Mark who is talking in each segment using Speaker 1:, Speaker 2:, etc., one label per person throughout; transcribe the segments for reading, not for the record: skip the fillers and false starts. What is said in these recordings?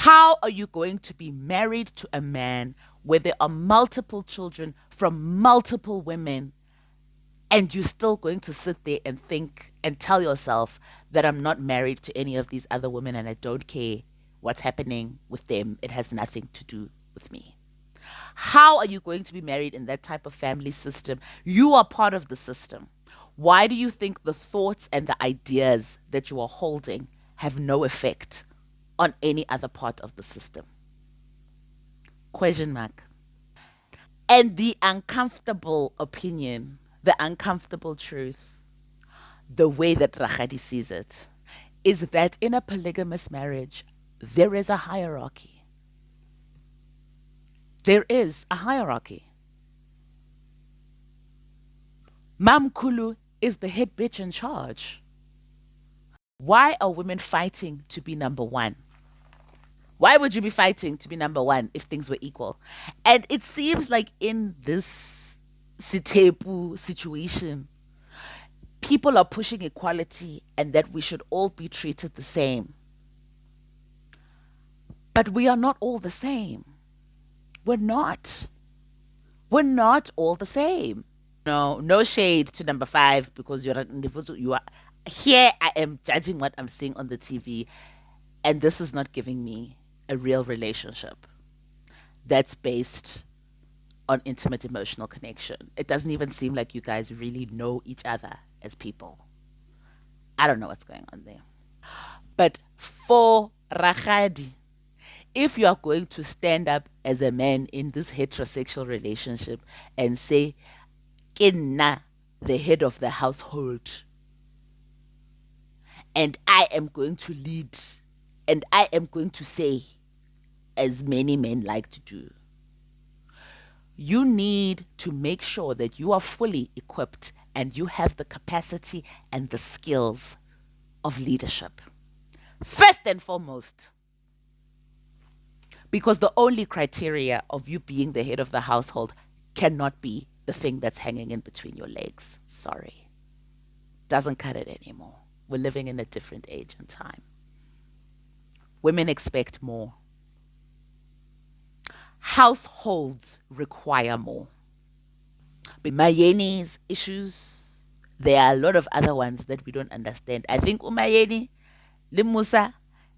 Speaker 1: How are you going to be married to a man where there are multiple children from multiple women, and you're still going to sit there and think and tell yourself that I'm not married to any of these other women and I don't care what's happening with them? It has nothing to do with me. How are you going to be married in that type of family system? You are part of the system. Why do you think the thoughts and the ideas that you are holding have no effect on any other part of the system? Question mark. And the uncomfortable opinion, the uncomfortable truth, the way that Rachadi sees it, is that in a polygamous marriage, there is a hierarchy. There is a hierarchy. Mamkulu is the head bitch in charge. Why are women fighting to be number one? Why would you be fighting to be number one if things were equal? And it seems like in this Sitepu situation, people are pushing equality and that we should all be treated the same. But we are not all the same. We're not. We're not all the same. No shade to number five because you are here. I am judging what I'm seeing on the TV, and this is not giving me a real relationship that's based on intimate emotional connection. It doesn't even seem like you guys really know each other as people. I don't know what's going on there. But for Rachadi, if you are going to stand up as a man in this heterosexual relationship and say, Kinna, the head of the household, and I am going to lead, and I am going to say, as many men like to do, you need to make sure that you are fully equipped and you have the capacity and the skills of leadership. First and foremost, because the only criteria of you being the head of the household cannot be the thing that's hanging in between your legs. Sorry. Doesn't cut it anymore. We're living in a different age and time. Women expect more. Households require more. Mayeni's issues, there are a lot of other ones that we don't understand. I think Umayeni, Limusa,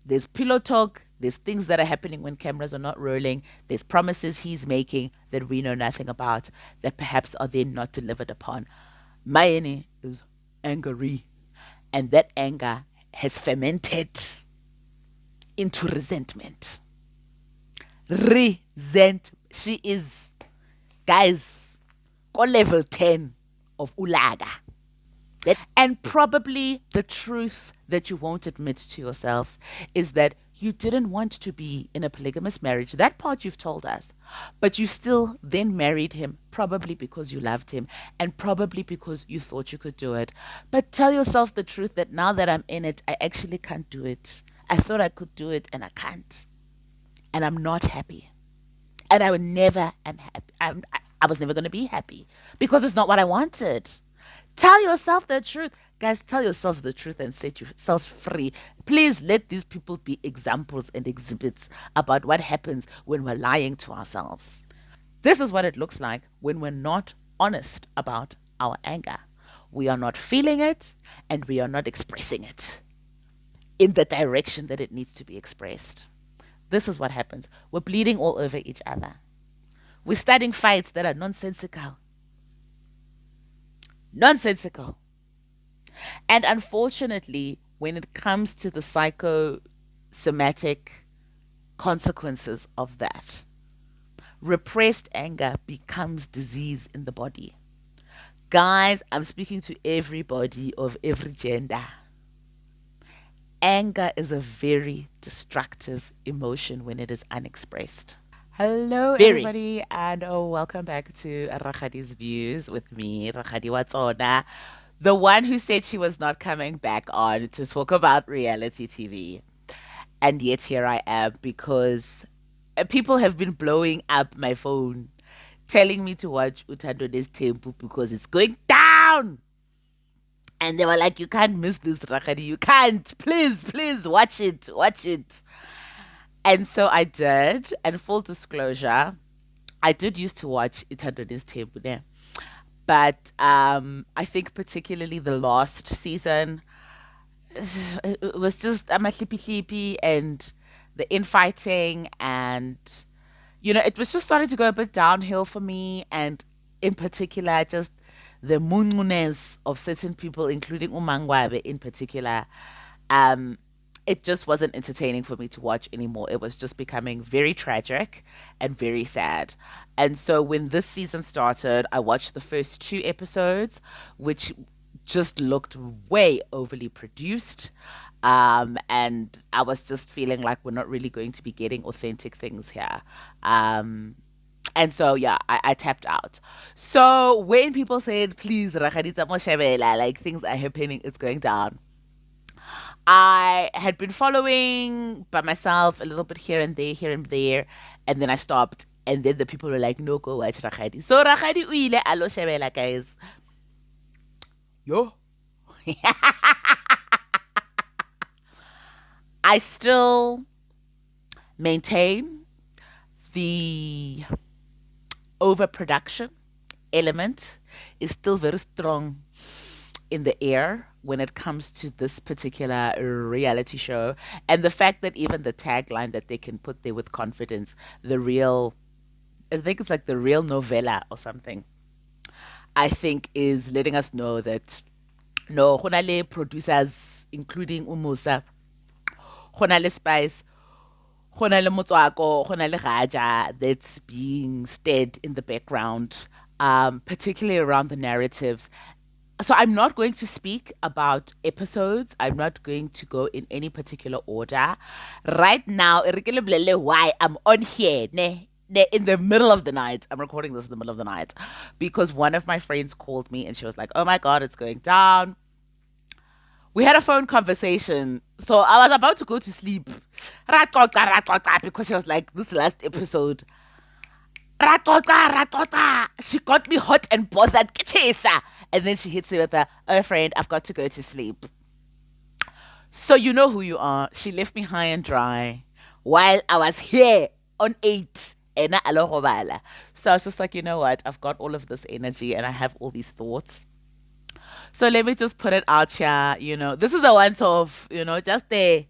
Speaker 1: there's pillow talk, there's things that are happening when cameras are not rolling, there's promises he's making that we know nothing about, that perhaps are then not delivered upon. Mayeni is angry, and that anger has fermented into resentment. She is, guys, level 10 of Ulaga. And probably the truth that you won't admit to yourself is that you didn't want to be in a polygamous marriage. That part you've told us. But you still then married him, probably because you loved him and probably because you thought you could do it. But tell yourself the truth that now that I'm in it, I actually can't do it. I thought I could do it and I can't. And I'm not happy. And I was never going to be happy because it's not what I wanted. Tell yourself the truth. Guys, tell yourselves the truth and set yourself free. Please let these people be examples and exhibits about what happens when we're lying to ourselves. This is what it looks like when we're not honest about our anger. We are not feeling it and we are not expressing it in the direction that it needs to be expressed. This is what happens. We're bleeding all over each other. We're starting fights that are nonsensical. Nonsensical. And unfortunately, when it comes to the psychosomatic consequences of that, repressed anger becomes disease in the body. Guys, I'm speaking to everybody of every gender. Anger is a very destructive emotion when it is unexpressed.
Speaker 2: Hello,
Speaker 1: Very.
Speaker 2: everybody, and welcome back to Rachadi's Views with me, Rachadi Watsona,
Speaker 1: The one who said she was not coming back on to talk about reality TV. And yet here I am because people have been blowing up my phone, telling me to watch Uthando Nes'thembu because it's going down. And they were like, you can't miss this, Rakadi. You can't. Please, please watch it. Watch it. And so I did. And full disclosure, I did used to watch Uthando Nes'thembu there. But I think particularly the last season, it was just I'm a sleepy and the infighting and it was just starting to go a bit downhill for me, and in particular just the mungunes of certain people, including Umangwabe in particular. um it just wasn't entertaining for me to watch anymore. It was just becoming very tragic and very sad. And so when this season started, I watched the first two episodes, which just looked way overly produced. And I was just feeling like we're not really going to be getting authentic things here. And so yeah, I tapped out. So when people said, please, Rakadita Moshevela, like things are happening, it's going down. I had been following by myself a little bit here and there, and then I stopped. And then the people were like, no, go watch Rakadi. So Rakadi uile alo shebela, guys. Yo. I still maintain the overproduction element is still very strong in the air when it comes to this particular reality show. And the fact that even the tagline that they can put there with confidence, the real, I think it's like the real novella or something, I think is letting us know that no, honale producers, including Umusa, honale spice, honale motswako, honale raja that's being stirred in the background, particularly around the narratives. So I'm not going to speak about episodes. I'm not going to go in any particular order. Right now, why I'm on here, in the middle of the night. I'm recording this in the middle of the night because one of my friends called me and she was like, "Oh my god, it's going down." We had a phone conversation. So I was about to go to sleep. Because she was like, this last episode. She got me hot and bothered. And then she hits me with a, oh friend, I've got to go to sleep. So you know who you are. She left me high and dry while I was here on 8. So I was just like, you know what? I've got all of this energy and I have all these thoughts. So let me just put it out here. This is a once off, just a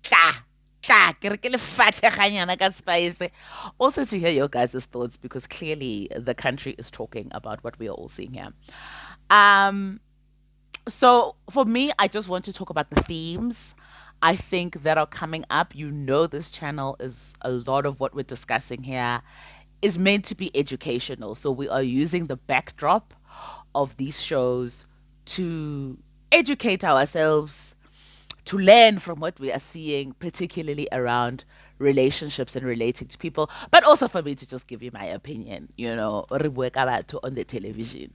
Speaker 1: ka, ka, ke re ke le fatheganyana ka spice. Also to hear your guys' thoughts because clearly the country is talking about what we are all seeing here. Um, so for me, I just want to talk about the themes I think that are coming up. This channel is a lot of what we're discussing here is meant to be educational. So we are using the backdrop of these shows to educate ourselves, to learn from what we are seeing, particularly around relationships and relating to people, but also for me to just give you my opinion, re bue ka batho on the television,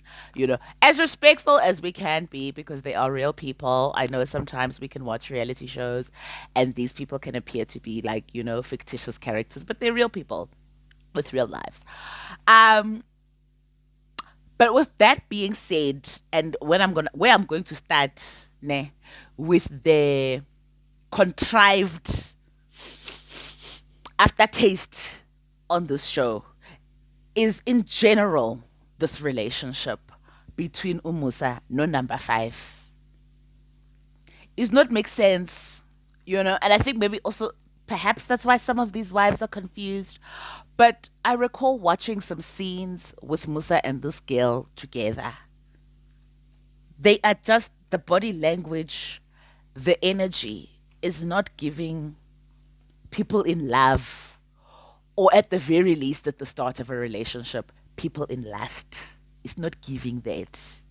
Speaker 1: as respectful as we can be because they are real people. I know sometimes we can watch reality shows and these people can appear to be like, fictitious characters, but they're real people with real lives. Um, but with that being said, and where I'm going to start, with the contrived aftertaste on this show is in general this relationship between Umusa no number 5 is not make sense, and I think maybe also perhaps that's why some of these wives are confused. But I recall watching some scenes with Musa and this girl together. They are just the body language, the energy is not giving people in love, or at the very least, at the start of a relationship, people in lust. It's not giving that.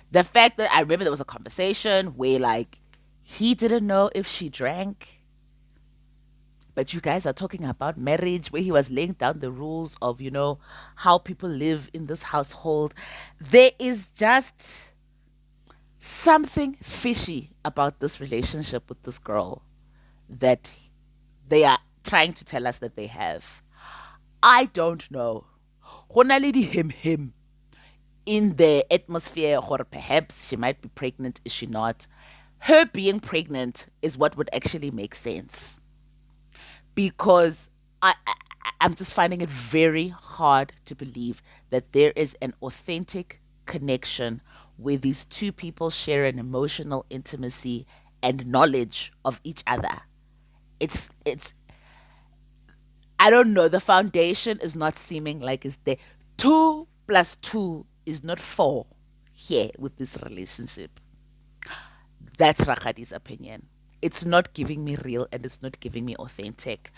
Speaker 1: The fact that I remember there was a conversation where, like, he didn't know if she drank, but you guys are talking about marriage, where he was laying down the rules of, how people live in this household. There is just something fishy about this relationship with this girl that they are trying to tell us that they have. I don't know. Hona le him in the atmosphere, or perhaps she might be pregnant, is she not? Her being pregnant is what would actually make sense. because I'm just finding it very hard to believe that there is an authentic connection where these two people share an emotional intimacy and knowledge of each other. It's I don't know, the foundation is not seeming like it's there. 2 plus 2 is not 4 here with this relationship. That's Rakadi's opinion. It's not giving me real and it's not giving me authentic.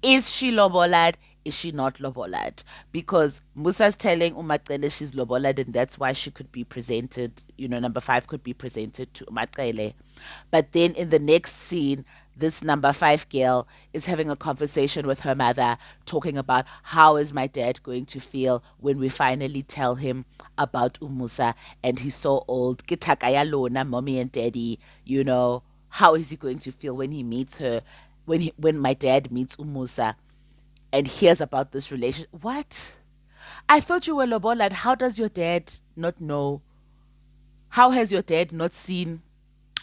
Speaker 1: Is she lobolad? Is she not lobolad? Because Musa's telling Umatkele she's lobolad and that's why she could be presented, number 5 could be presented to Umatkele. But then in the next scene, this number 5 girl is having a conversation with her mother, talking about how is my dad going to feel when we finally tell him about Umusa and he's so old. Kitakaya lona, mommy and daddy, how is he going to feel when he meets her, when my dad meets Umusa and hears about this relation? What? I thought you were lobolad. How does your dad not know? How has your dad not seen?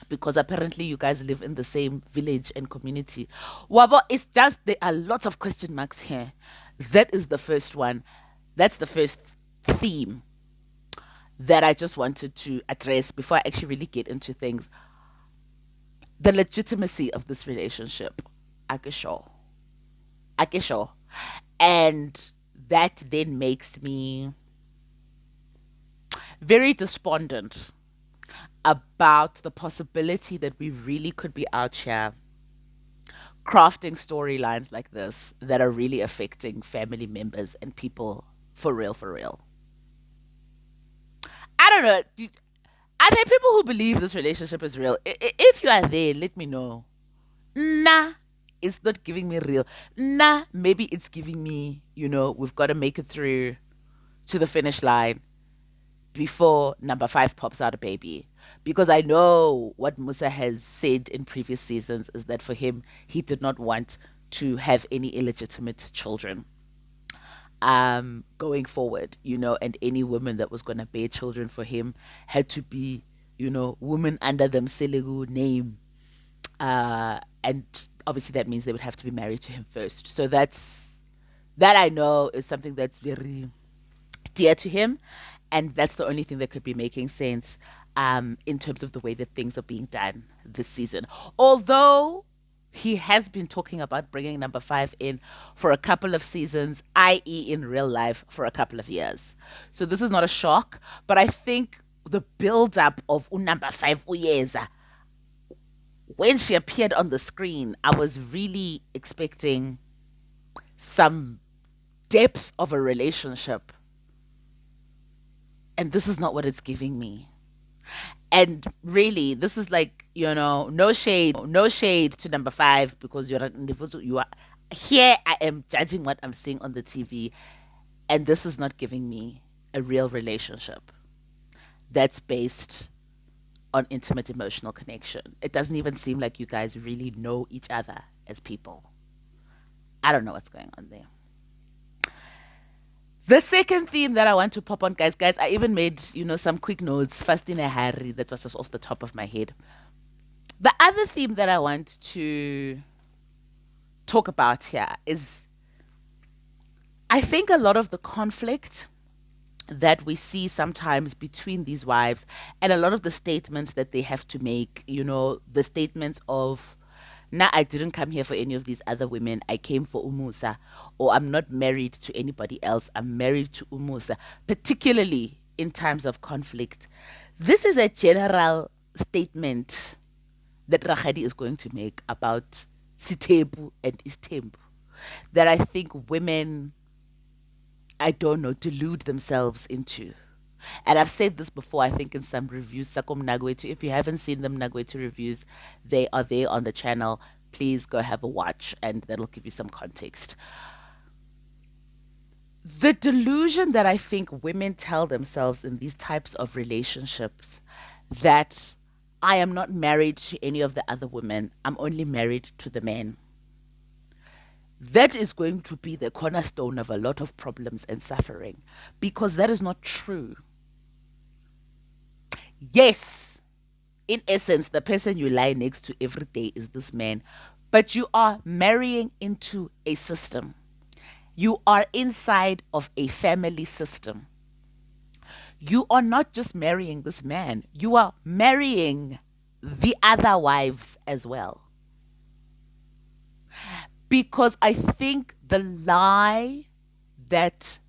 Speaker 1: Because apparently you guys live in the same village and community. Wabo, it's just there are lots of question marks here. That is the first one. That's the first theme that I just wanted to address before I actually really get into things. The legitimacy of this relationship. Akisho. Akisho. And that then makes me very despondent about the possibility that we really could be out here crafting storylines like this that are really affecting family members and people for real, for real. I don't know. Are there people who believe this relationship is real? If you are there, let me know. Nah, it's not giving me real. Nah, maybe it's giving me, we've got to make it through to the finish line before number 5 pops out a baby. Because I know what Musa has said in previous seasons is that for him, he did not want to have any illegitimate children going forward, and any woman that was going to bear children for him had to be, women under them Selegu name. And obviously that means they would have to be married to him first. So that I know is something that's very dear to him. And that's the only thing that could be making sense in terms of the way that things are being done this season. Although he has been talking about bringing number 5 in for a couple of seasons, i.e., in real life, for a couple of years. So this is not a shock, but I think the build up of number 5 Uyeza, when she appeared on the screen, I was really expecting some depth of a relationship. And this is not what it's giving me. And really, this is like, no shade to number 5 because you are here. I am judging what I'm seeing on the TV, and this is not giving me a real relationship that's based on intimate emotional connection. It doesn't even seem like you guys really know each other as people. I don't know what's going on there. The second theme that I want to pop on, guys, I even made, some quick notes, first in a hurry, that was just off the top of my head. The other theme that I want to talk about here is I think a lot of the conflict that we see sometimes between these wives and a lot of the statements that they have to make, the statements of, nah, I didn't come here for any of these other women. I came for Umusa. Or I'm not married to anybody else. I'm married to Umusa. Particularly in times of conflict. This is a general statement that Rakhadi is going to make about Sitebu and Istembu. That I think women, I don't know, delude themselves into. And I've said this before, I think in some reviews, Sakom Nagwetu. If you haven't seen them Nagwetu reviews, they are there on the channel. Please go have a watch and that'll give you some context. The delusion that I think women tell themselves in these types of relationships, that I am not married to any of the other women, I'm only married to the men. That is going to be the cornerstone of a lot of problems and suffering, because that is not true. Yes, in essence, the person you lie next to every day is this man, but you are marrying into a system. You are inside of a family system. You are not just marrying this man, you are marrying the other wives as well. Because I think the lie that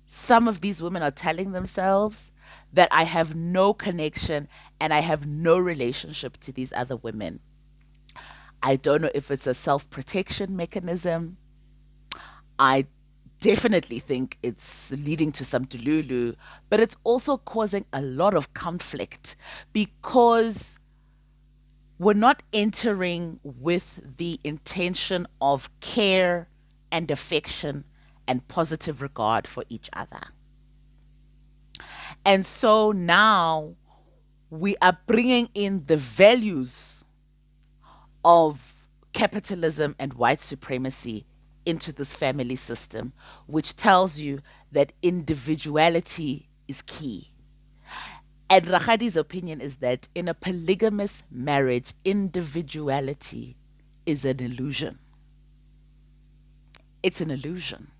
Speaker 1: some of these women are telling themselves, that I have no connection and I have no relationship to these other women. I don't know if it's a self protection mechanism. I definitely think it's leading to some delulu, but it's also causing a lot of conflict because we're not entering with the intention of care and affection and positive regard for each other. And so now we are bringing in the values of capitalism and white supremacy into this family system, which tells you that individuality is key. And Rakhadi's opinion is that in a polygamous marriage, individuality is an illusion. It's an illusion.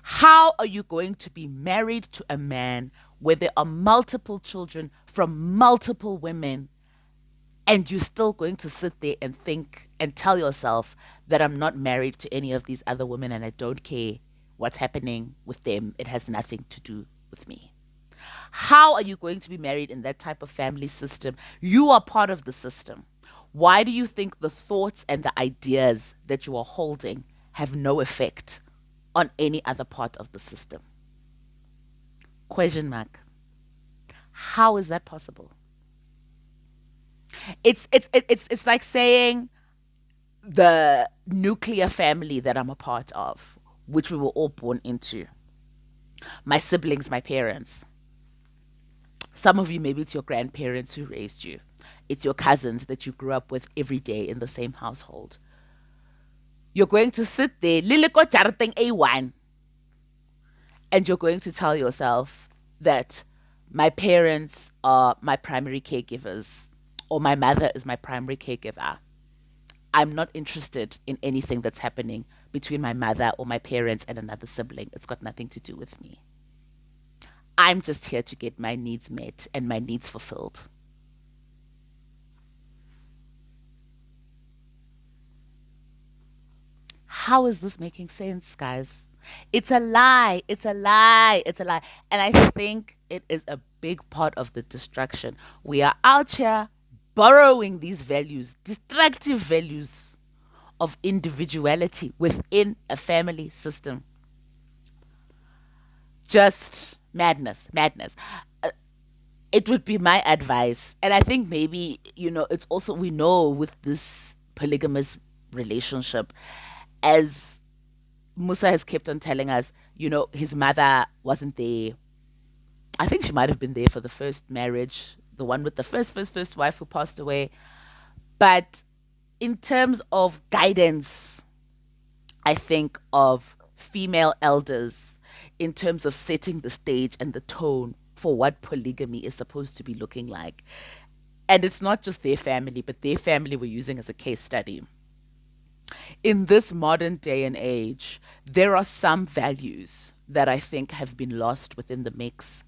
Speaker 1: How are you going to be married to a man where there are multiple children from multiple women and you're still going to sit there and think and tell yourself that I'm not married to any of these other women and I don't care what's happening with them? It has nothing to do with me. How are you going to be married in that type of family system? You are part of the system. Why do you think the thoughts and the ideas that you are holding have no effect on any other part of the system? Question mark. How is that possible? It's like saying the nuclear family that I'm a part of, which we were all born into. My siblings, my parents. Some of you, maybe it's your grandparents who raised you. It's your cousins that you grew up with every day in the same household. You're going to sit there, Liliko Charting A1, and you're going to tell yourself that my parents are my primary caregivers, or my mother is my primary caregiver. I'm not interested in anything that's happening between my mother or my parents and another sibling. It's got nothing to do with me. I'm just here to get my needs met and my needs fulfilled. How is this making sense, guys? It's a lie. It's a lie. It's a lie. And I think it is a big part of the distraction. We are out here borrowing these values, destructive values of individuality within a family system. Just madness, madness. It would be my advice. And I think maybe, it's also, we know with this polygamous relationship, as Musa has kept on telling us, his mother wasn't there. I think she might have been there for the first marriage, the one with the first wife who passed away. But in terms of guidance, I think of female elders in terms of setting the stage and the tone for what polygamy is supposed to be looking like. And it's not just their family, but their family we're using as a case study. In this modern day and age, there are some values that I think have been lost within the mix.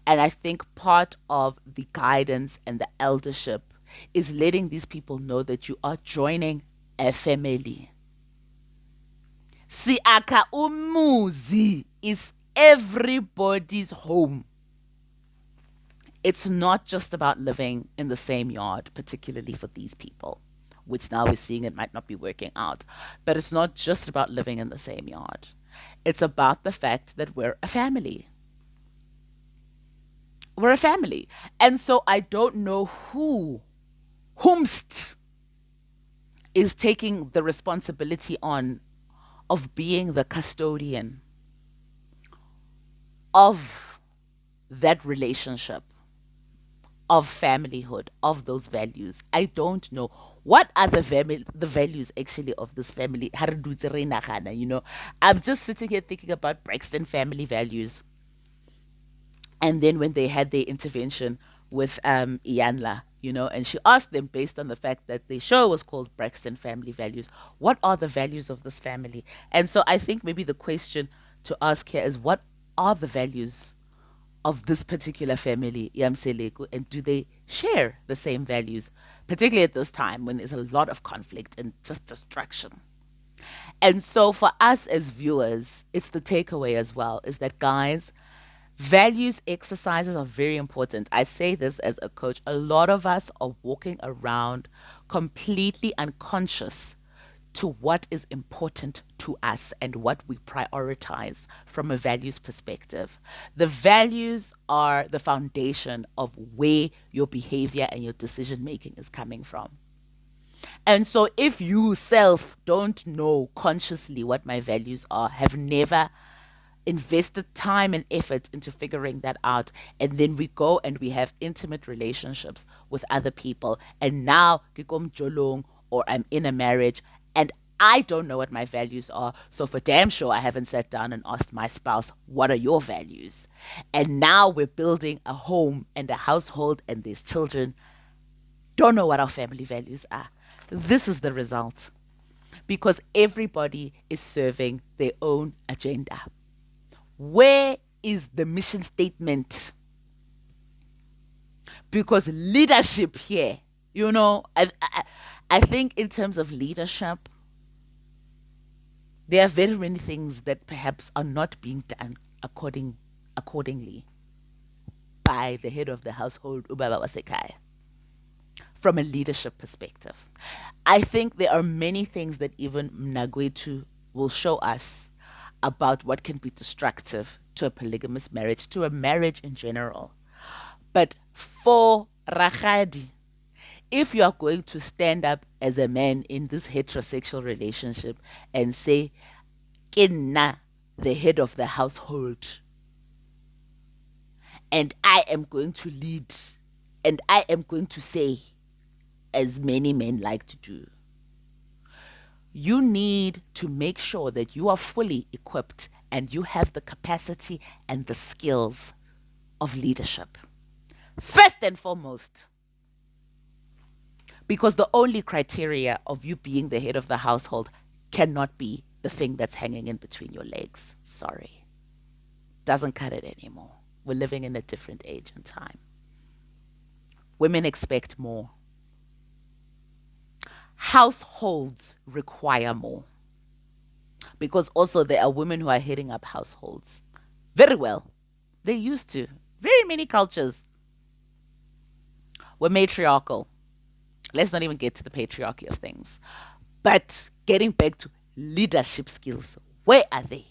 Speaker 1: And I think part of the guidance and the eldership is letting these people know that you are joining a family. Siaka umuzi is everybody's home. It's not just about living in the same yard, particularly for these people, which now we're seeing it might not be working out. But it's not just about living in the same yard. It's about the fact that we're a family. We're a family. And so I don't know whomst is taking the responsibility on of being the custodian of that relationship, of familyhood, of those values. I don't know. What are the values actually of this family? I'm just sitting here thinking about Braxton family values. And then when they had their intervention with Iyanla, and she asked them based on the fact that the show was called Braxton Family Values, what are the values of this family? And so I think maybe the question to ask here is, what are the values of this particular family, Yamseleku, and do they share the same values, particularly at this time when there's a lot of conflict and just destruction? And so for us as viewers, it's the takeaway as well, is that, guys, values exercises are very important. I say this as a coach. A lot of us are walking around completely unconscious to what is important to us and what we prioritize from a values perspective. The values are the foundation of where your behavior and your decision making is coming from. And so if you self don't know consciously what my values are, have never invested time and effort into figuring that out, and then we go and we have intimate relationships with other people, and now kikom jolong, or I'm in a marriage and I don't know what my values are, so for damn sure I haven't sat down and asked my spouse, what are your values? And now we're building a home and a household and there's children, don't know what our family values are. This is the result, because everybody is serving their own agenda. Where is the mission statement? Because leadership here, I think in terms of leadership, there are very many things that perhaps are not being done accordingly by the head of the household, Ubaba Wasekai, from a leadership perspective. I think there are many things that even Mnagwetu will show us about what can be destructive to a polygamous marriage, to a marriage in general. But for Rakhadi, if you are going to stand up as a man in this heterosexual relationship and say, Kinna, the head of the household, and I am going to lead, and I am going to say, as many men like to do, you need to make sure that you are fully equipped and you have the capacity and the skills of leadership. First and foremost, because the only criteria of you being the head of the household cannot be the thing that's hanging in between your legs. Sorry. Doesn't cut it anymore. We're living in a different age and time. Women expect more. Households require more. Because also there are women who are heading up households very well. They used to. Very many cultures were matriarchal. Let's not even get to the patriarchy of things. But getting back to leadership skills, where are they?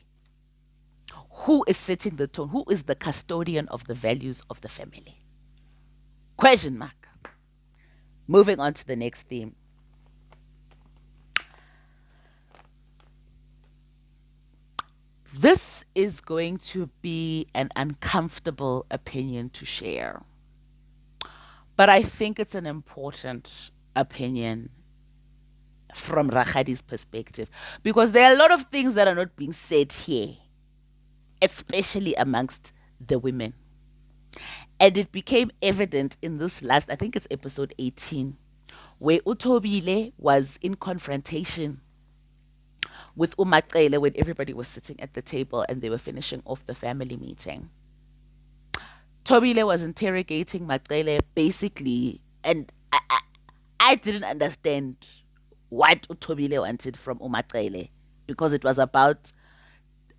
Speaker 1: Who is setting the tone? Who is the custodian of the values of the family? Question mark. Moving on to the next theme. This is going to be an uncomfortable opinion to share. But I think it's an important opinion from Rakhadi's perspective, because there are a lot of things that are not being said here, especially amongst the women. And it became evident in this last, I think it's episode 18, where Utobile was in confrontation with Umacele when everybody was sitting at the table and they were finishing off the family meeting. Tobile was interrogating Macele basically, and I didn't understand what Tobile wanted from Umacele, because it was about,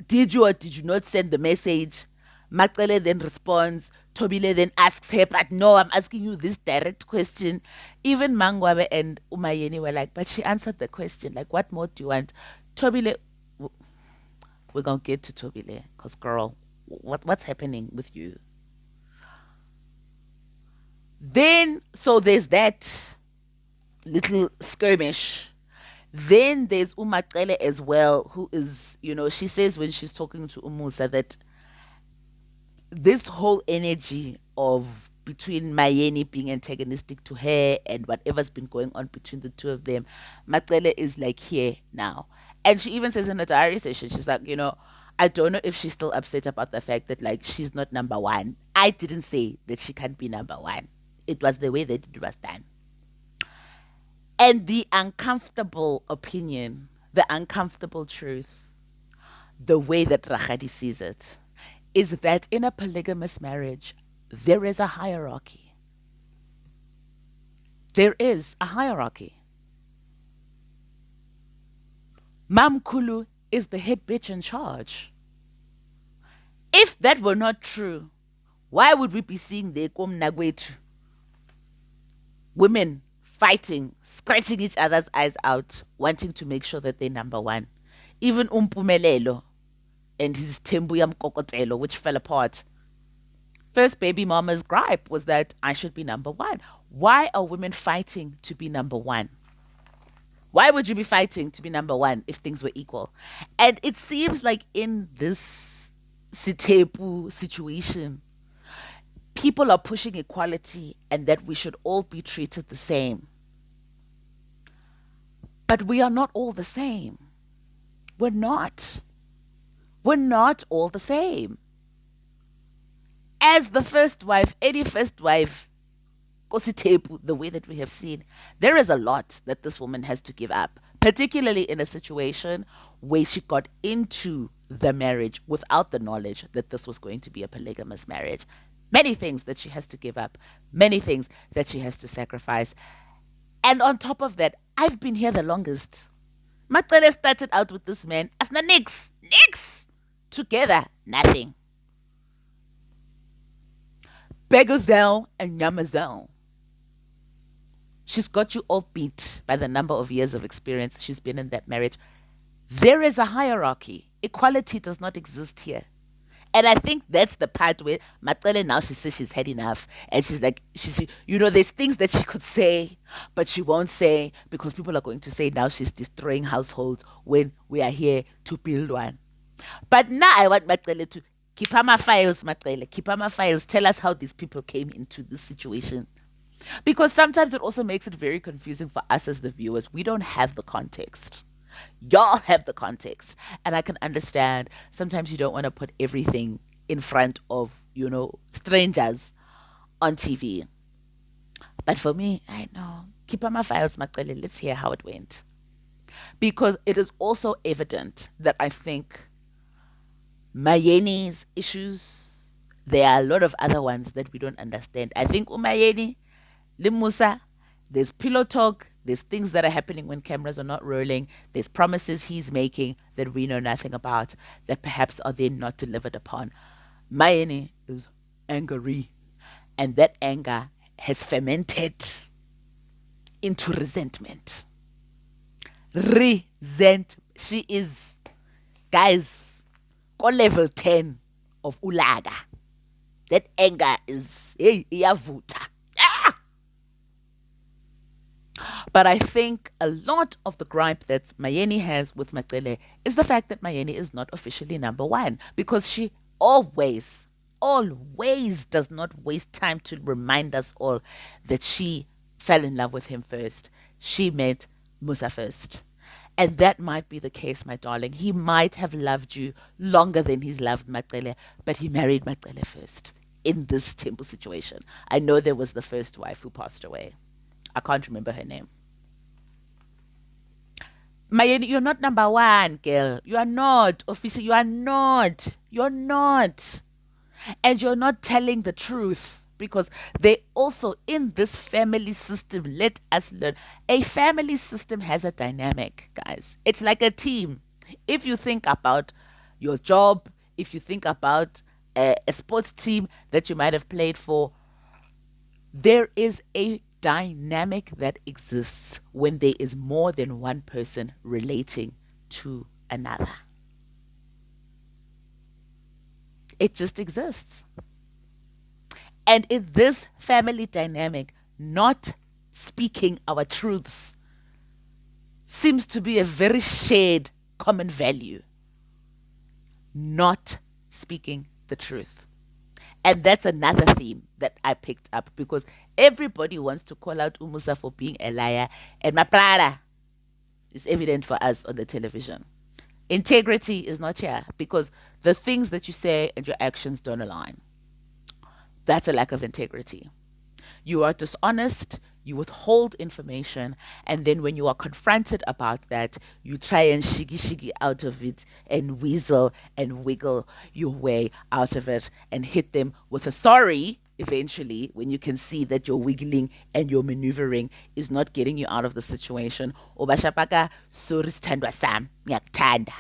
Speaker 1: did you or did you not send the message? Macele then responds, Tobile then asks her, but no, I'm asking you this direct question. Even Mangwabe and Umayeni were like, but she answered the question, like, what more do you want? Tobile, we're going to get to Tobile, because girl, what's happening with you? Then, so there's that little skirmish. Then there's Umacele as well, who is, she says when she's talking to Umusa that this whole energy of between Mayeni being antagonistic to her and whatever's been going on between the two of them, Macele is like here now. And she even says in a diary session, she's like, I don't know if she's still upset about the fact that like she's not number one. I didn't say that she can't be number one. It was the way that it was done. And the uncomfortable opinion, the uncomfortable truth, the way that Rachadi sees it, is that in a polygamous marriage, there is a hierarchy. There is a hierarchy. Mamkulu is the head bitch in charge. If that were not true, why would we be seeing the Nagwetu women fighting, scratching each other's eyes out, wanting to make sure that they're number one? Even Umpumelelo and his Tembuyam Kokotelo, which fell apart. First baby mama's gripe was that I should be number one. Why are women fighting to be number one? Why would you be fighting to be number one if things were equal? And it seems like in this Sitepu situation, people are pushing equality and that we should all be treated the same. But we are not all the same. We're not. We're not all the same. As the first wife, any first wife, Kositepu, the way that we have seen, there is a lot that this woman has to give up, particularly in a situation where she got into the marriage without the knowledge that this was going to be a polygamous marriage. Many things that she has to give up, many things that she has to sacrifice. And on top of that, I've been here the longest. Macele started out with this man as nix. Together, nothing. Begozel and Nyamazel. She's got you all beat by the number of years of experience she's been in that marriage. There is a hierarchy. Equality does not exist here. And I think that's the part where Matele now she says she's had enough. And she's like, there's things that she could say, but she won't say because people are going to say now she's destroying households when we are here to build one. But now I want Matele to keep her my files, Matele. Keep her my files. Tell us how these people came into this situation. Because sometimes it also makes it very confusing for us as the viewers. We don't have the context. Y'all have the context. And I can understand sometimes you don't want to put everything in front of, strangers on TV. But for me, I know. Keep on my files, Makele. Let's hear how it went. Because it is also evident that I think Mayeni's issues, there are a lot of other ones that we don't understand. I think Umayeni, Limusa, there's pillow talk, there's things that are happening when cameras are not rolling, there's promises he's making that we know nothing about, that perhaps are then not delivered upon. Mayeni is angry, and that anger has fermented into resentment. She is, guys, level 10 of Ulaga. That anger is, iyavuta. But I think a lot of the gripe that Mayeni has with Macele is the fact that Mayeni is not officially number one, because she always does not waste time to remind us all that she fell in love with him first. She met Musa first. And that might be the case, my darling. He might have loved you longer than he's loved Macele, but he married Macele first in this temple situation. I know there was the first wife who passed away. I can't remember her name. Mayeni, you're not number one, girl. You are not. Officially, you are not. You're not. And you're not telling the truth. Because they also, in this family system, let us learn. A family system has a dynamic, guys. It's like a team. If you think about your job, if you think about a sports team that you might have played for, there is a dynamic that exists when there is more than one person relating to another. It just exists. And in this family dynamic, not speaking our truths seems to be a very shared common value. Not speaking the truth. And that's another theme that I picked up, because everybody wants to call out Umusa for being a liar. And my prada is evident for us on the television. Integrity is not here, because the things that you say and your actions don't align. That's a lack of integrity. You are dishonest, you withhold information, and then when you are confronted about that, you try and shiggy shiggy out of it and weasel and wiggle your way out of it and hit them with a sorry eventually when you can see that your wiggling and your maneuvering is not getting you out of the situation. Obashapaka, sorry, Sithandwa sam, ngiyakuthanda.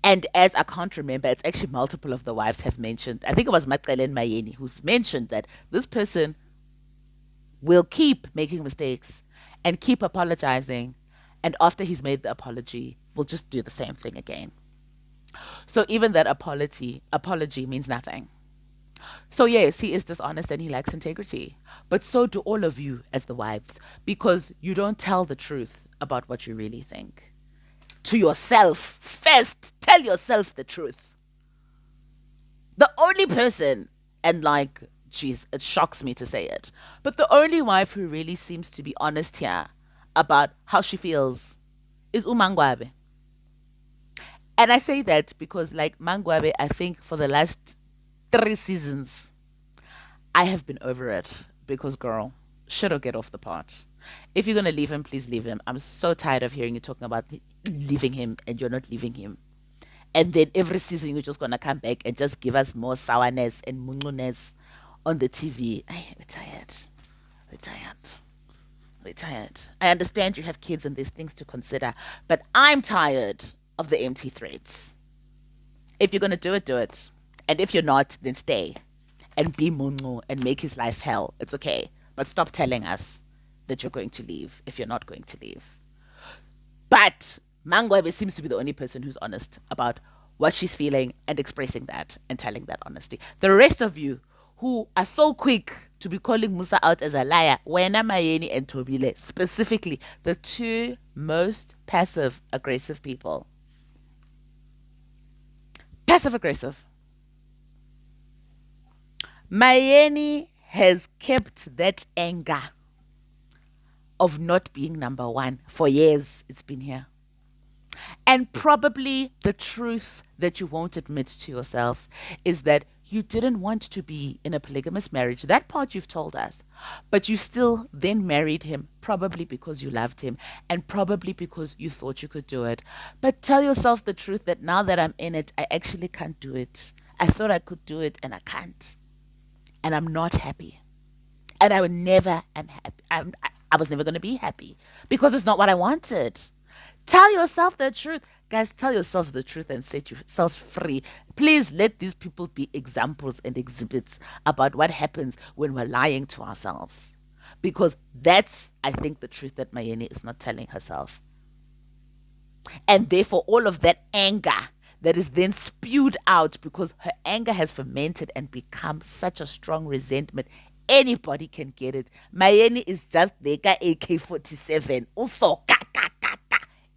Speaker 1: And as I can't remember, it's actually multiple of the wives have mentioned. I think it was Macele and Mayeni who've mentioned that this person will keep making mistakes and keep apologizing. And after he's made the apology, will just do the same thing again. So even that apology means nothing. So yes, he is dishonest and he lacks integrity. But so do all of you as the wives, because you don't tell the truth about what you really think. To yourself, first, tell yourself the truth. The only person, and like, geez, it shocks me to say it, but the only wife who really seems to be honest here about how she feels is Umangwabe. And I say that because, like Mangwabe, I think for the last 3 seasons, I have been over it because, girl, shit or get off the pot. If you're going to leave him, please leave him. I'm so tired of hearing you talking about leaving him and you're not leaving him. And then every season you're just gonna come back and just give us more sourness and munguness on the TV. We're tired. We're tired. We're tired. I understand you have kids and there's things to consider, but I'm tired of the empty threats. If you're gonna do it, do it. And if you're not, then stay and be mungu and make his life hell. It's okay. But stop telling us that you're going to leave if you're not going to leave. But Mangwebe seems to be the only person who's honest about what she's feeling and expressing that and telling that honesty. The rest of you who are so quick to be calling Musa out as a liar, Wena Mayeni and Tobile, specifically the two most passive aggressive people. Passive aggressive. Mayeni has kept that anger of not being number one for years. It's been here. And probably the truth that you won't admit to yourself is that you didn't want to be in a polygamous marriage. That part you've told us. But you still then married him, probably because you loved him and probably because you thought you could do it. But tell yourself the truth that now that I'm in it, I actually can't do it. I thought I could do it and I can't. And I'm not happy. And I would never am happy. I was never going to be happy because it's not what I wanted. Tell yourself the truth. Guys, tell yourself the truth and set yourself free. Please let these people be examples and exhibits about what happens when we're lying to ourselves. Because that's, I think, the truth that Mayeni is not telling herself. And therefore, all of that anger that is then spewed out because her anger has fermented and become such a strong resentment. Anybody can get it. Mayeni is just the AK-47. Also,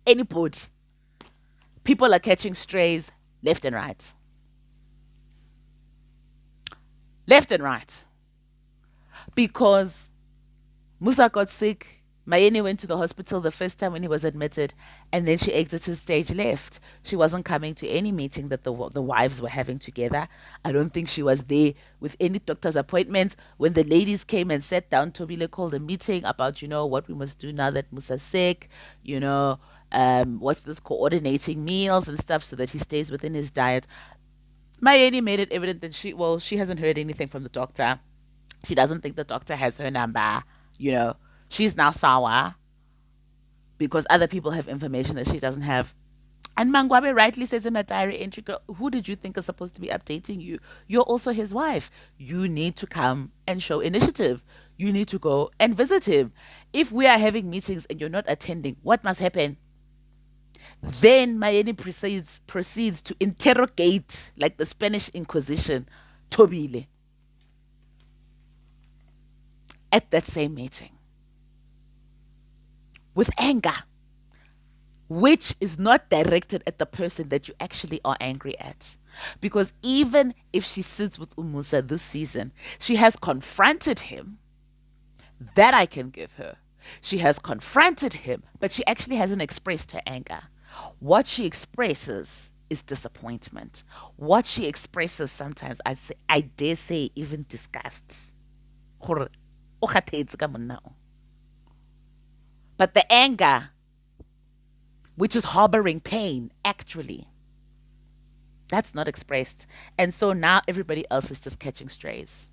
Speaker 1: anybody. People are catching strays left and right. Left and right. Because Musa got sick. Mayeni went to the hospital the first time when he was admitted, and then she exited stage left. She wasn't coming to any meeting that the wives were having together. I don't think she was there with any doctor's appointments. When the ladies came and sat down, Tobile called a meeting about, what we must do now that Musa's sick, what's this, coordinating meals and stuff so that he stays within his diet. Mayeni made it evident that she hasn't heard anything from the doctor. She doesn't think the doctor has her number, She's now sour because other people have information that she doesn't have. And Mangwabe rightly says in her diary entry, who did you think is supposed to be updating you? You're also his wife. You need to come and show initiative. You need to go and visit him. If we are having meetings and you're not attending, what must happen? Then Mayeni proceeds to interrogate, like the Spanish Inquisition, Tobile at that same meeting. With anger, which is not directed at the person that you actually are angry at. Because even if she sits with Umusa this season, she has confronted him. That I can give her. She has confronted him, but she actually hasn't expressed her anger. What she expresses is disappointment. What she expresses sometimes, I dare say, even disgust. Gore, o kgathetse ka monna o. But the anger, which is harboring pain, actually, that's not expressed. And so now everybody else is just catching strays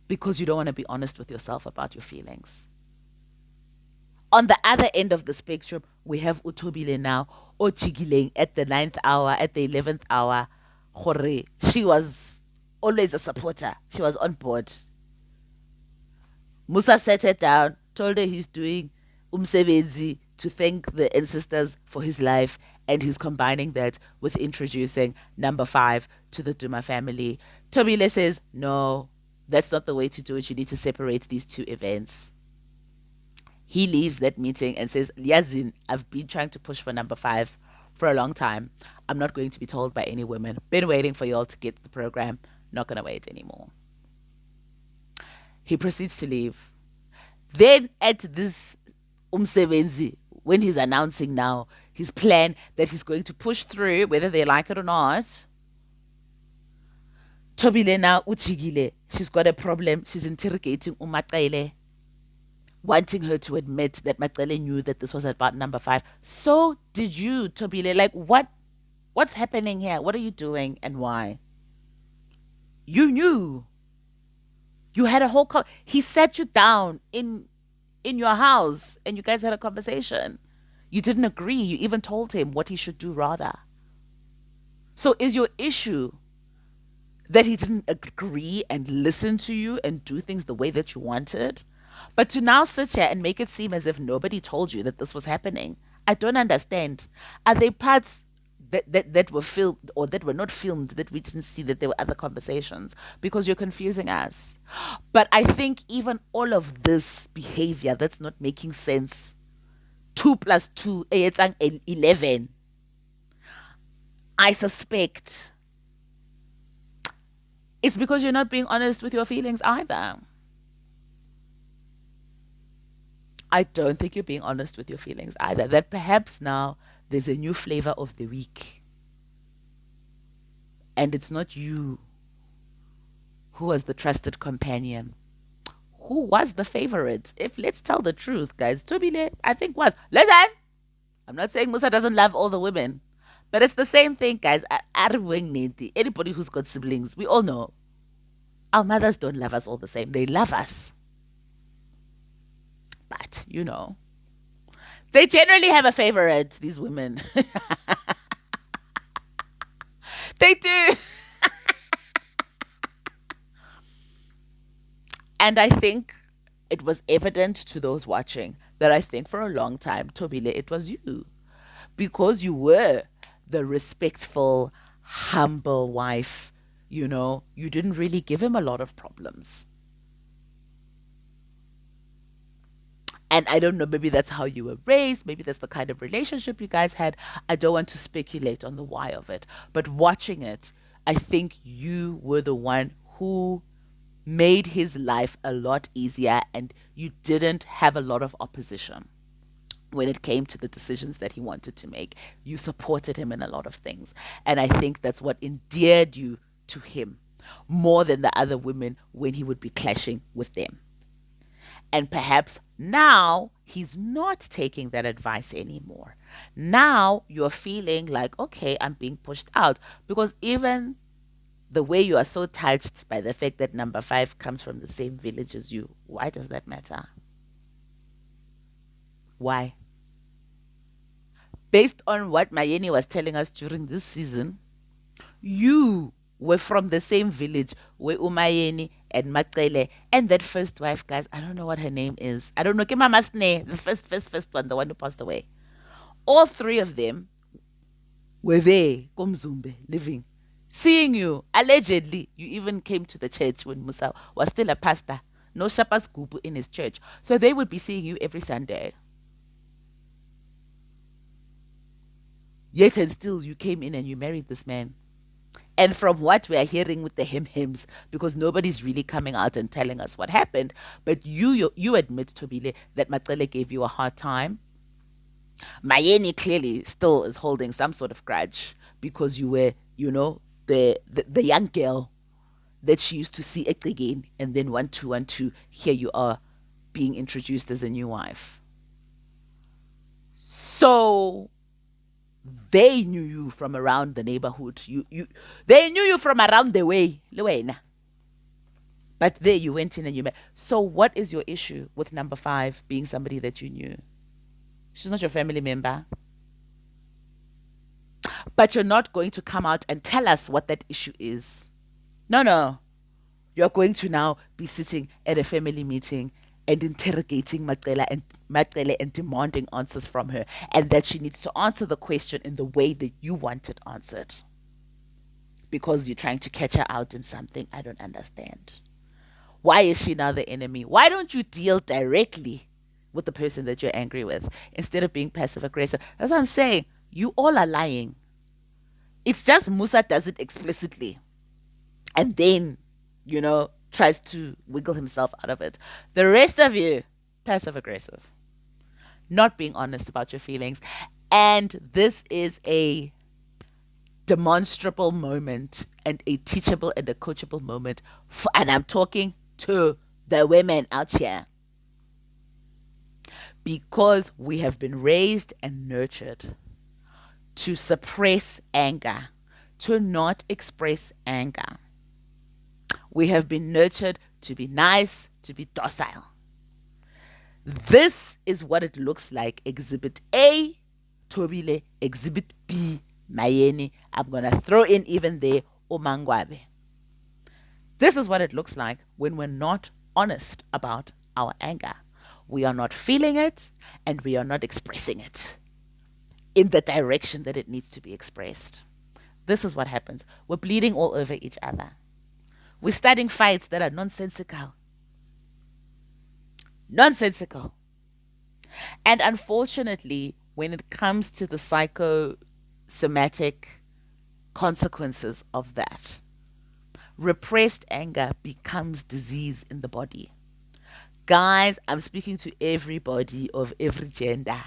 Speaker 1: because you don't want to be honest with yourself about your feelings. On the other end of the spectrum, we have Utobile now, Ochigileng at the 9th hour, at the 11th hour. Gore, she was always a supporter. She was on board. Musa sat her down, told her he's doing umsebenzi to thank the ancestors for his life, and he's combining that with introducing number 5 to the Duma family. Tobile says, no, that's not the way to do it. You need to separate these two events. He leaves that meeting and says, Yazin, I've been trying to push for number 5 for a long time. I'm not going to be told by any women. Been waiting for y'all to get the program. Not going to wait anymore. He proceeds to leave. Then at this umsebenzi, when he's announcing now his plan that he's going to push through, whether they like it or not, Tobile now uchigile. She's got a problem. She's interrogating Umacaile, wanting her to admit that Macele knew that this was about number 5. So did you, Tobile. Like, what's happening here? What are you doing and why? You knew. You had a whole he sat you down in your house and you guys had a conversation. You didn't agree. You even told him what he should do rather. So is your issue that he didn't agree and listen to you and do things the way that you wanted? But to now sit here and make it seem as if nobody told you that this was happening, I don't understand. Are they parts that were filmed or that were not filmed that we didn't see that there were other conversations? Because you're confusing us. But I think even all of this behavior that's not making sense, 2 plus 2, it's 11, I suspect it's because you're not being honest with your feelings either. I don't think you're being honest with your feelings either. That perhaps now there's a new flavor of the week. And it's not you who was the trusted companion. Who was the favorite? If let's tell the truth, guys, Tobile, I think was. Listen! I'm not saying Musa doesn't love all the women. But it's the same thing, guys. Anybody who's got siblings, we all know. Our mothers don't love us all the same. They love us. But, they generally have a favorite, these women. They do. And I think it was evident to those watching that I think for a long time, Tobile, it was you. Because you were the respectful, humble wife, you didn't really give him a lot of problems. And I don't know, maybe that's how you were raised. Maybe that's the kind of relationship you guys had. I don't want to speculate on the why of it. But watching it, I think you were the one who made his life a lot easier and you didn't have a lot of opposition when it came to the decisions that he wanted to make. You supported him in a lot of things. And I think that's what endeared you to him more than the other women when he would be clashing with them. And perhaps now he's not taking that advice anymore. Now you're feeling like, okay, I'm being pushed out. Because even the way you are so touched by the fact that number 5 comes from the same village as you, why does that matter? Why? Based on what Mayeni was telling us during this season, you were from the same village where Umayeni and Macele and that first wife, guys, I don't know what her name is. I don't know. The first one, the one who passed away. All 3 of them were there, Komzumbe, living. Seeing you, allegedly, you even came to the church when Musa was still a pastor. No Shapas Gubu in his church. So they would be seeing you every Sunday. Yet and still, you came in and you married this man. And from what we are hearing with the hymns, because nobody's really coming out and telling us what happened, but you admit, Tobile, that Macele gave you a hard time. Mayeni clearly still is holding some sort of grudge because you were, the young girl that she used to see again, and then 1 2 1 2, here you are being introduced as a new wife. So they knew you from around the neighborhood. They knew you from around the way. But there you went in and you met. So what is your issue with number 5 being somebody that you knew? She's not your family member. But you're not going to come out and tell us what that issue is. No. You're going to now be sitting at a family meeting and interrogating Macele and demanding answers from her, and that she needs to answer the question in the way that you want it answered. Because you're trying to catch her out in something I don't understand. Why is she now the enemy? Why don't you deal directly with the person that you're angry with instead of being passive aggressive? That's what I'm saying. You all are lying. It's just Musa does it explicitly and then, tries to wiggle himself out of it. The rest of you, passive aggressive, not being honest about your feelings. And this is a demonstrable moment and a teachable and a coachable moment. And I'm talking to the women out here, because we have been raised and nurtured to suppress anger, to not express anger. We have been nurtured to be nice, to be docile. This is what it looks like. Exhibit A, Tobile. Exhibit B, Mayeni. I'm going to throw in even there, Omangwabe. This is what it looks like when we're not honest about our anger. We are not feeling it, and we are not expressing it in the direction that it needs to be expressed. This is what happens. We're bleeding all over each other. We're starting fights that are nonsensical. Nonsensical. And unfortunately, when it comes to the psychosomatic consequences of that, repressed anger becomes disease in the body. Guys, I'm speaking to everybody of every gender.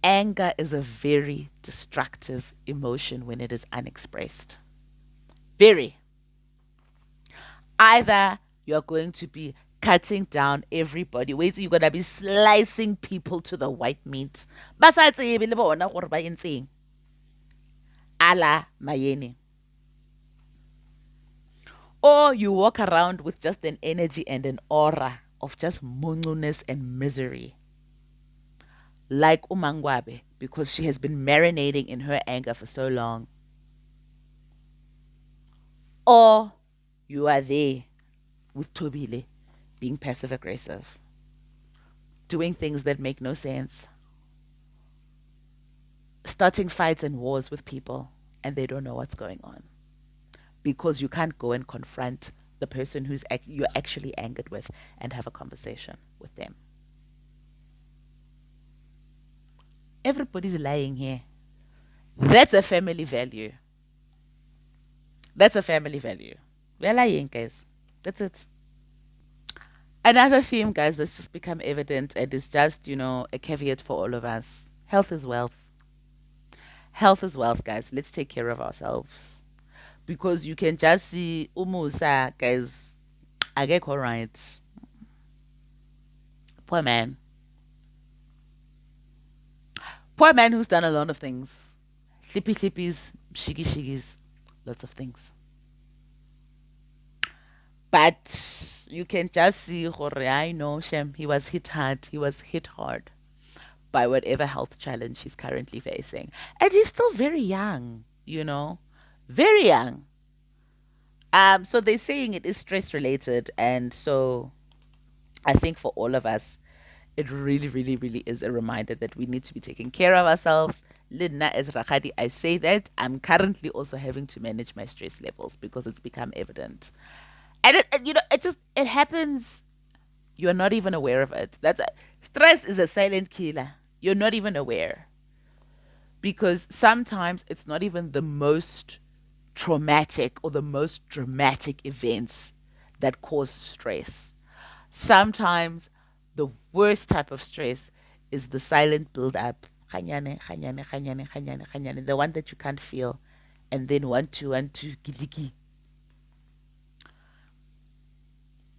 Speaker 1: Anger is a very destructive emotion when it is unexpressed. Very. Either you're going to be cutting down everybody. Wait till you're going to be slicing people to the white meat. Ala Mayeni. Or you walk around with just an energy and an aura of just mununess and misery. Like Umangwabe, because she has been marinating in her anger for so long. Or you are there with Tobile, being passive aggressive, doing things that make no sense, starting fights and wars with people, and they don't know what's going on because you can't go and confront the person you're actually angered with and have a conversation with them. Everybody's lying here. That's a family value. That's a family value. We're lying, guys. That's it. Another theme, guys, that's just become evident, and it's just, a caveat for all of us. Health is wealth. Health is wealth, guys. Let's take care of ourselves. Because you can just see Umusa, guys, I get all right. Poor man. Poor man who's done a lot of things. Slippies, shiggies, lots of things. But you can just see, I know, Shem, he was hit hard. He was hit hard by whatever health challenge he's currently facing. And he's still very young, very young. So they're saying it is stress related. And so I think for all of us, it really, really, really is a reminder that we need to be taking care of ourselves. Lidna, as Rakadi, I say that I'm currently also having to manage my stress levels because it's become evident. And it happens. You're not even aware of it. Stress is a silent killer. You're not even aware. Because sometimes it's not even the most traumatic or the most dramatic events that cause stress. Sometimes the worst type of stress is the silent build-up Khanyane, khanyane, khanyane, khanyane, khanyane, the one that you can't feel, and then one, two, giliki.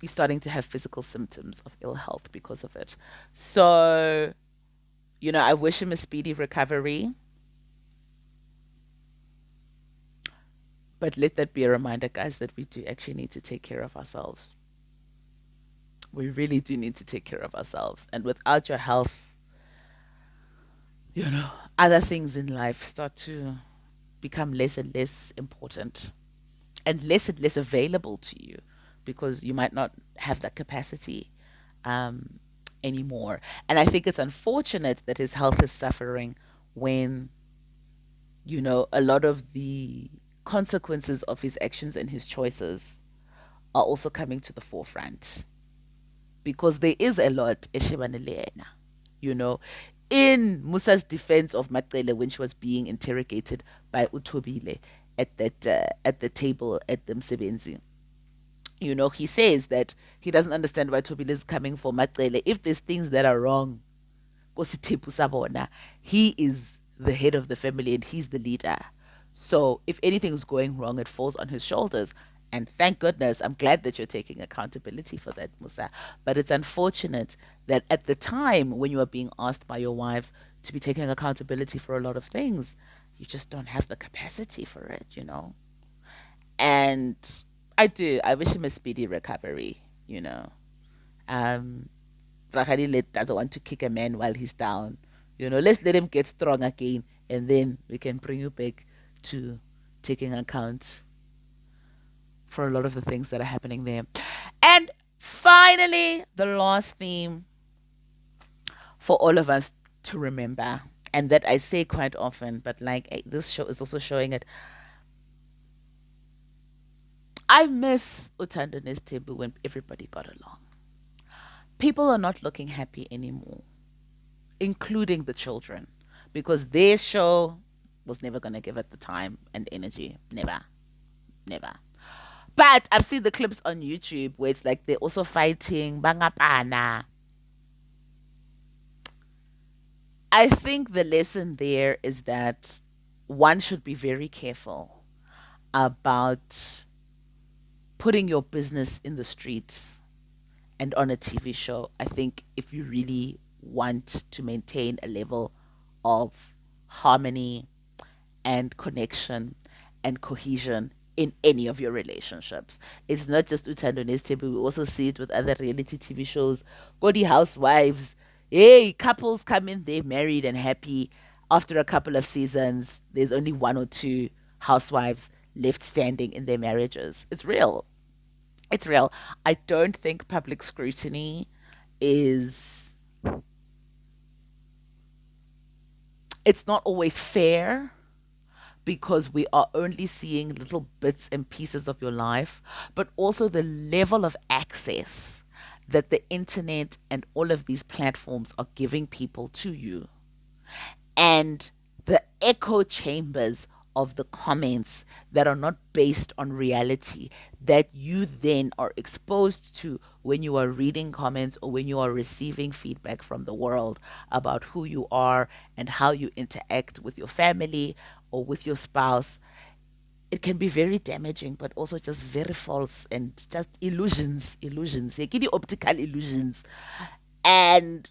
Speaker 1: You're starting to have physical symptoms of ill health because of it. So, I wish him a speedy recovery, but let that be a reminder, guys, that we do actually need to take care of ourselves. We really do need to take care of ourselves. And without your health, you know, other things in life start to become less and less important and less available to you because you might not have that capacity um, anymore. And I think it's unfortunate that his health is suffering when, a lot of the consequences of his actions and his choices are also coming to the forefront because there is a lot eshebanele you know in Musa's defense of Macele when she was being interrogated by Utobile at the table at the Msebenzi. He says that he doesn't understand why Tobile is coming for Macele. If there's things that are wrong, Kositepu Sabona, he is the head of the family and he's the leader. So if anything's going wrong, it falls on his shoulders. And thank goodness, I'm glad that you're taking accountability for that, Musa. But it's unfortunate that at the time when you are being asked by your wives to be taking accountability for a lot of things, you just don't have the capacity for it. And I do. I wish him a speedy recovery. Um, Rakadile doesn't want to kick a man while he's down. Let's let him get strong again, and then we can bring you back to taking account for a lot of the things that are happening there. And finally, the last theme for all of us to remember, and that I say quite often, but like this show is also showing it. I miss Uthando Nes'thembu when everybody got along. People are not looking happy anymore, including the children, because their show was never going to give it the time and energy. Never. Never. But I've seen the clips on YouTube where it's like they're also fighting bangapana. I think the lesson there is that one should be very careful about putting your business in the streets and on a TV show. I think if you really want to maintain a level of harmony and connection and cohesion in any of your relationships. It's not just Uthando Nes'thembu, we also see it with other reality TV shows. Godi Housewives. Hey, couples come in, they're married and happy. After a couple of seasons, there's only one or two housewives left standing in their marriages. It's real. It's real. I don't think public scrutiny is, it's not always fair because we are only seeing little bits and pieces of your life, but also the level of access that the internet and all of these platforms are giving people to you, and the echo chambers of the comments that are not based on reality that you then are exposed to when you are reading comments or when you are receiving feedback from the world about who you are and how you interact with your family or with your spouse. It can be very damaging, but also just very false and just illusions. Yeah, give you optical illusions. And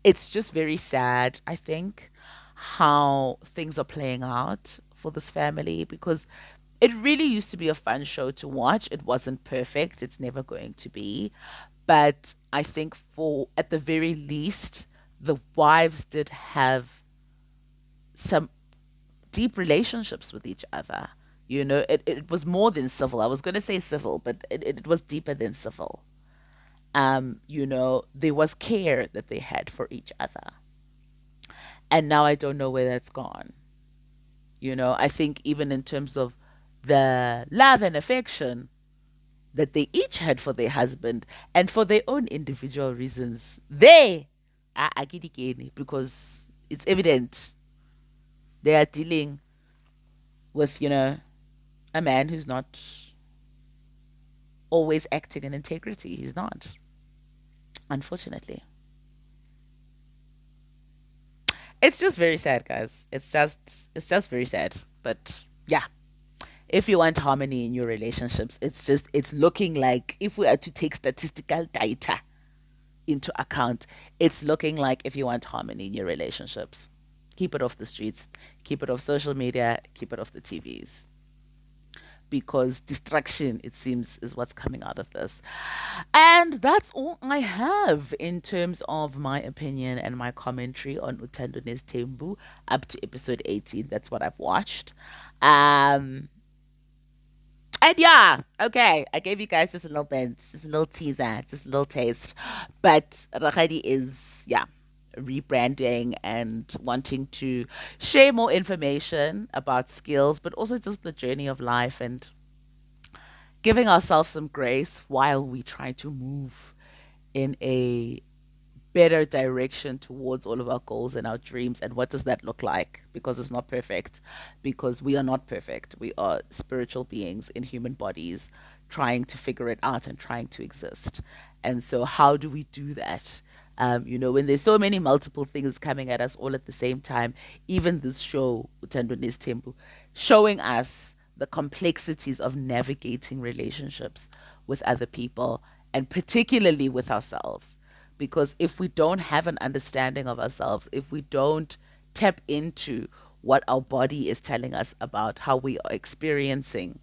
Speaker 1: it's just very sad, I think, how things are playing out for this family because it really used to be a fun show to watch. It wasn't perfect, it's never going to be. But I think, for at the very least, the wives did have some deep relationships with each other. It was more than civil. I was going to say civil, but it was deeper than civil. There was care that they had for each other. And now I don't know where that's gone. I think even in terms of the love and affection that they each had for their husband and for their own individual reasons, they are agidikeni because it's evident they are dealing with, a man who's not always acting in integrity. He's not, unfortunately. It's just very sad, guys. It's just very sad. But yeah, if you want harmony in your relationships, it's looking like, if we are to take statistical data into account, it's looking like, if you want harmony in your relationships, keep it off the streets, keep it off social media, keep it off the TVs, because distraction, it seems, is what's coming out of this. And that's all I have in terms of my opinion and my commentary on Uthando Nes'thembu up to episode 18. That's what I've watched. Um, and yeah, okay, I gave you guys just a little bit, just a little teaser, just a little taste. But Rakadi is, yeah, rebranding and wanting to share more information about skills, but also just the journey of life, and giving ourselves some grace while we try to move in a better direction towards all of our goals and our dreams. And what does that look like? Because it's not perfect, because we are not perfect. We are spiritual beings in human bodies trying to figure it out and trying to exist. And so, how do we do that? When there's so many multiple things coming at us all at the same time, even this show, Uthando Nes'thembu, showing us the complexities of navigating relationships with other people, and particularly with ourselves. Because if we don't have an understanding of ourselves, if we don't tap into what our body is telling us about how we are experiencing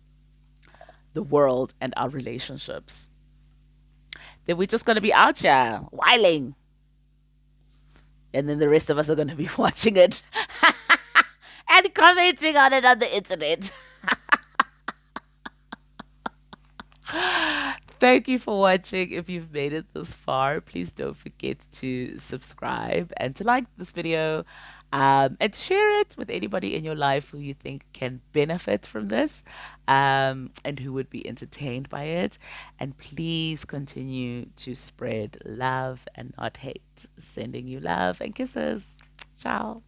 Speaker 1: the world and our relationships, then we're just going to be out here whiling. And then the rest of us are going to be watching it and commenting on it on the internet. Thank you for watching. If you've made it this far, please don't forget to subscribe and to like this video, and to share it with anybody in your life who you think can benefit from this, and who would be entertained by it. And please continue to spread love and not hate. Sending you love and kisses. Ciao.